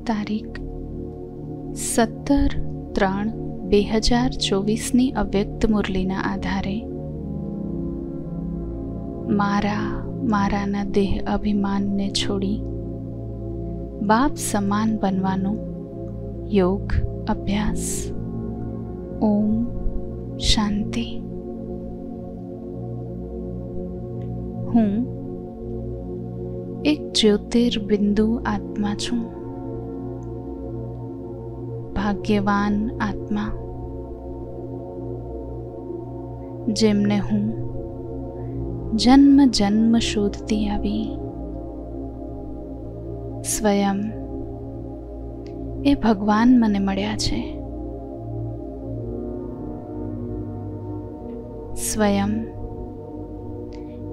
તારીખ 17/3/2024ની અવ્યક્ત મુરલીના આધારે મારાના દેહ અભિમાનને છોડી બાપ સમાન બનવાનો યોગ અભ્યાસ. ઓમ શાંતિ. હું એક જ્યોતિર્બિંદુ આત્મા છું. ભાગ્યવાન આત્મા જેમને હું જન્મ શોધતી આવી. સ્વયં એ ભગવાન મને મળ્યા છે. સ્વયં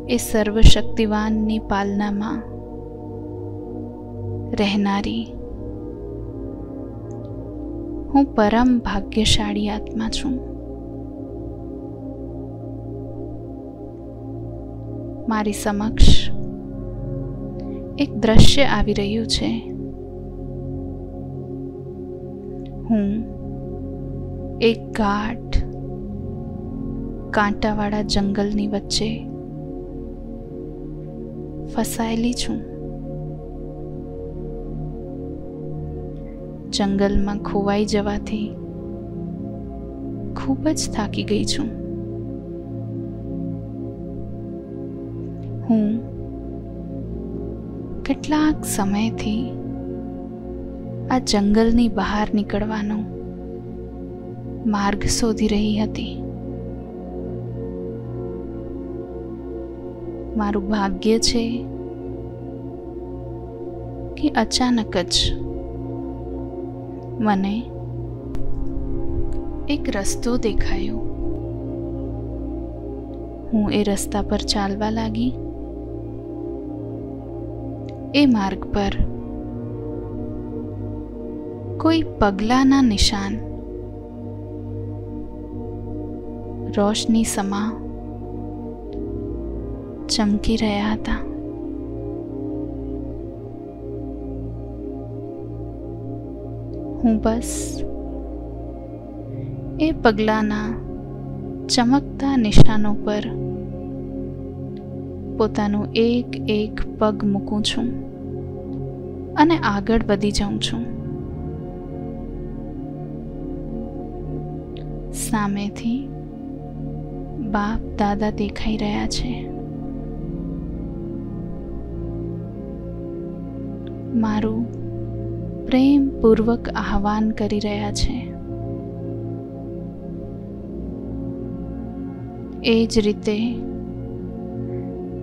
એ સર્વશક્તિવાનની પાલનામાં રહેનારી હું પરમ ભાગ્યશાળી આત્મા છું. મારી સમક્ષ એક દ્રશ્ય આવી રહ્યું છે. હું એક ગાઢ કાંટાવાળા જંગલની વચ્ચે ફસાયેલી છું. જંગલમાં ખોવાઈ જવાથી ખૂબ જ થાકી ગઈ છું. હું કેટલાક સમયથી આ જંગલની બહાર નીકળવાનો માર્ગ શોધી રહી હતી. મારું ભાગ્ય છે કે અચાનક જ મને એક રસ્તો દેખાયો. હું એ રસ્તા પર ચાલવા લાગી. એ માર્ગ પર કોઈ પગલાંના નિશાન રોશની સમા ચમકી રહ્યા હતા. હું બસ એ પગલાંના ચમકતા નિશાનો પર પોતાનું એક પગ મૂકું છું અને આગળ વધી જાઉં છું. સામેથી બાપ દાદા દેખાઈ રહ્યા છે. મારું પ્રેમપૂર્વક આહ્વાન કરી રહ્યા છે. એ જ રીતે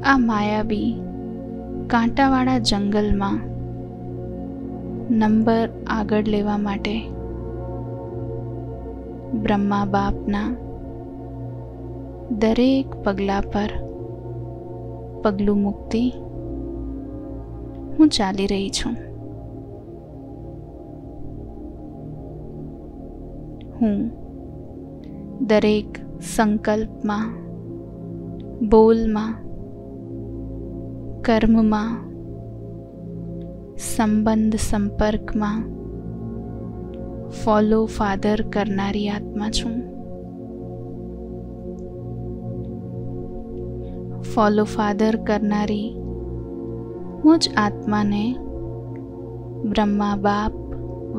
આ માયાવી કાંટાવાળા જંગલમાં નંબર આગળ લેવા માટે બ્રહ્મા બાપના દરેક પગલા પર પગલું મૂકતી હું ચાલી રહી છું. હું દરેક સંકલ્પમાં, બોલમાં, કર્મમાં, સંબંધ સંપર્કમાં ફોલો ફાધર કરનારી આત્મા છું. ફોલો ફાધર કરનારી હું જ આત્માને બ્રહ્મા બાપ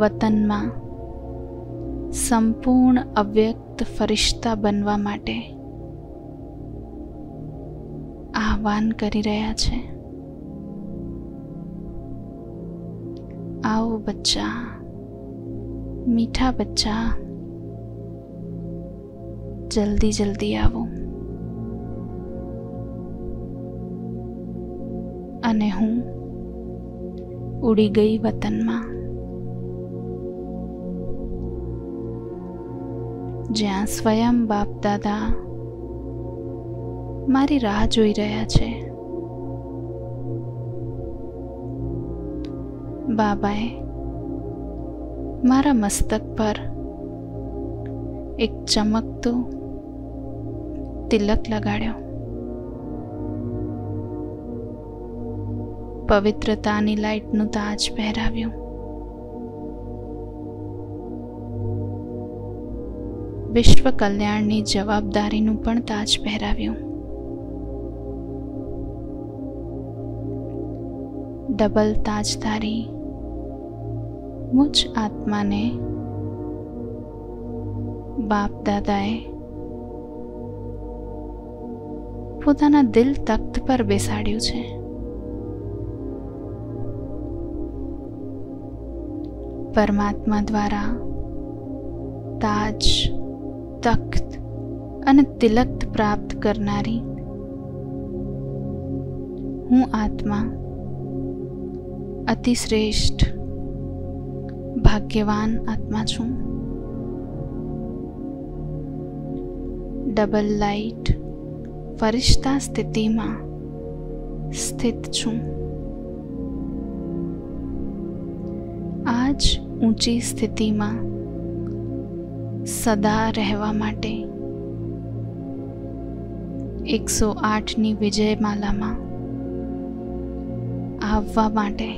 વતનમાં સંપૂર્ણ અવ્યક્ત ફરિશ્તા બનવા માટે આહ્વાન કરી રહ્યા છે. आओ बच्चा, मीठा बच्चा, जल्दी जल्दी आओ. અને હું ઉડી ગઈ વતનમાં, જ્યાં સ્વયં બાપ દાદા મારી રાહ જોઈ રહ્યા છે. બાબાએ મારા મસ્તક પર એક ચમકતો તિલક લગાડ્યો. પવિત્રતાની લાઇટનું તાજ પહેરાવ્યું. વિશ્વ કલ્યાણની જવાબદારીનું પણ તાજ પહેરાવ્યું. ડબલ તાજધારી મુજ આત્માને બાપ દાદાએ પોતાના દિલ તખ્ત પર બેસાડ્યું છે. પરમાત્મા દ્વારા તાજ, તખ્ત અને તિલક પ્રાપ્ત કરનારી હું આત્મા અતિશ્રેષ્ઠ ભાગ્યવાન આત્મા છું. ડબલ લાઇટ ફરિશ્તા સ્થિતિમાં સ્થિત છું. આજ ઊંચી સ્થિતિમાં સદા રહેવા માટે 108ની વિજયમાલામાં આવવા માટે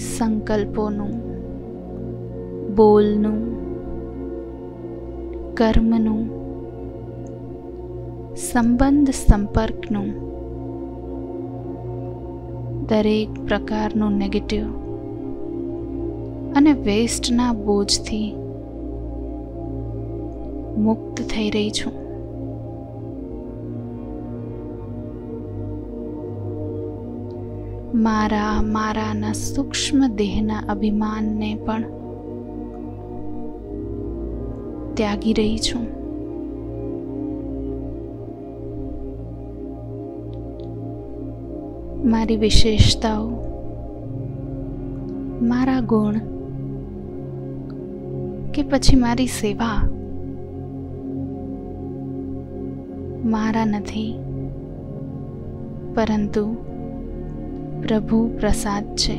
સંકલ્પોનું, બોલનું, કર્મનું, સંબંધ સંપર્કનું દરેક પ્રકારનું નેગેટિવ અને વેસ્ટના બોજથી મુક્ત થઈ રહી છું. મારાના સૂક્ષ્મ દેહના અભિમાનને પણ ત્યાગી રહી છું. મારી વિશેષતાઓ, મારા ગુણ કે પછી મારી સેવા મારા નથી, પરંતુ પ્રભુ પ્રસાદ છે.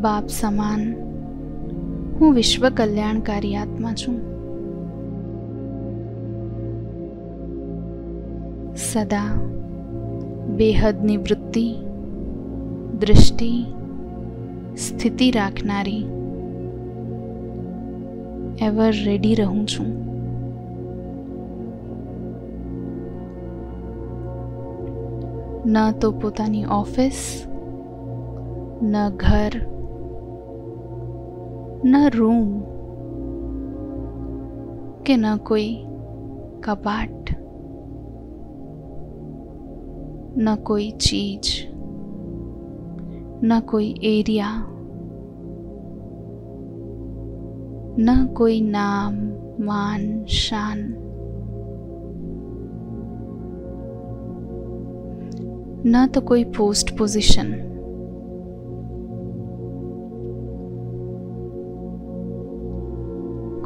બાપ સમાન હું વિશ્વ કલ્યાણકારી આત્મા છું. સદા બેહદની વૃત્તિ, દૃષ્ટિ, સ્થિતિ રાખનારી એવર રેડી રહું છું. ન તો પોતાની ઓફિસ, ન ઘર, ન રૂમ કે ન કોઈ કબાટ, ન કોઈ ચીજ, ન કોઈ એરિયા, ન કોઈ નામ, માન, શાન, ન તો કોઈ પોસ્ટ પોઝિશન.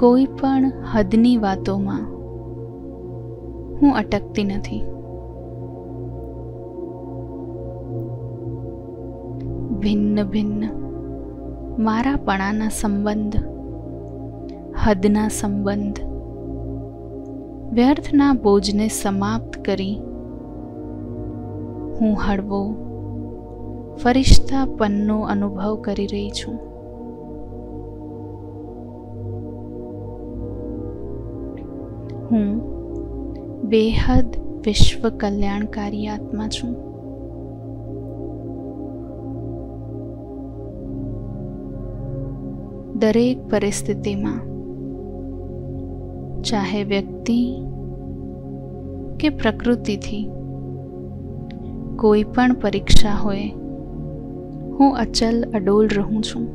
કોઈ પણ હદની વાતોમાં હું અટકતી નથી. ભિન્ન ભિન્ન મારાપણાના સંબંધ, હદના સંબંધ, વ્યર્થના બોજને સમાપ્ત કરી હું હળવો ફરિશ્તાપનનો અનુભવ કરી રહી છું. હું બેહદ વિશ્વ કલ્યાણકારી આત્મા છું. દરેક પરિસ્થિતિમાં, ચાહે વ્યક્તિ કે પ્રકૃતિથી કોઈ પણ પરીક્ષા હોય, હું અચલ અડોલ રહું છું.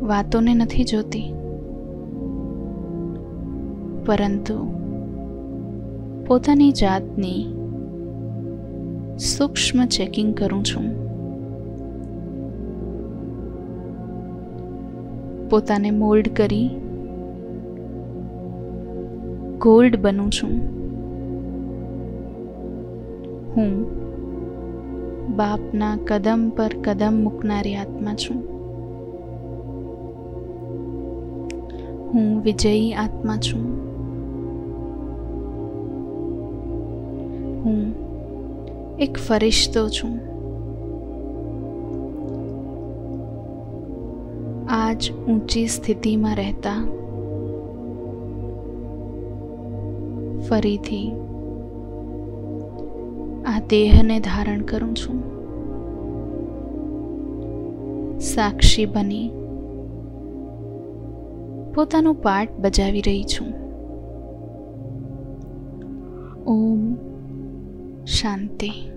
વાતોને નથી જોતી, પરંતુ પોતાની જાતની સૂક્ષ્મ ચેકિંગ કરું છું. પોતાને મોલ્ડ કરી ગોલ્ડ બનું છું. હું બાપના કદમ પર કદમ મૂકનારી આત્મા છું. હું વિજયી આત્મા છું. હું એક ફરિશ્તો છું. આ જ ઊંચી સ્થિતિમાં રહેતા ફરીથી આ દેહને ધારણ કરું છું. સાક્ષી બની પોતાનો પાઠ બજાવી રહી છું. ઓમ શાંતિ.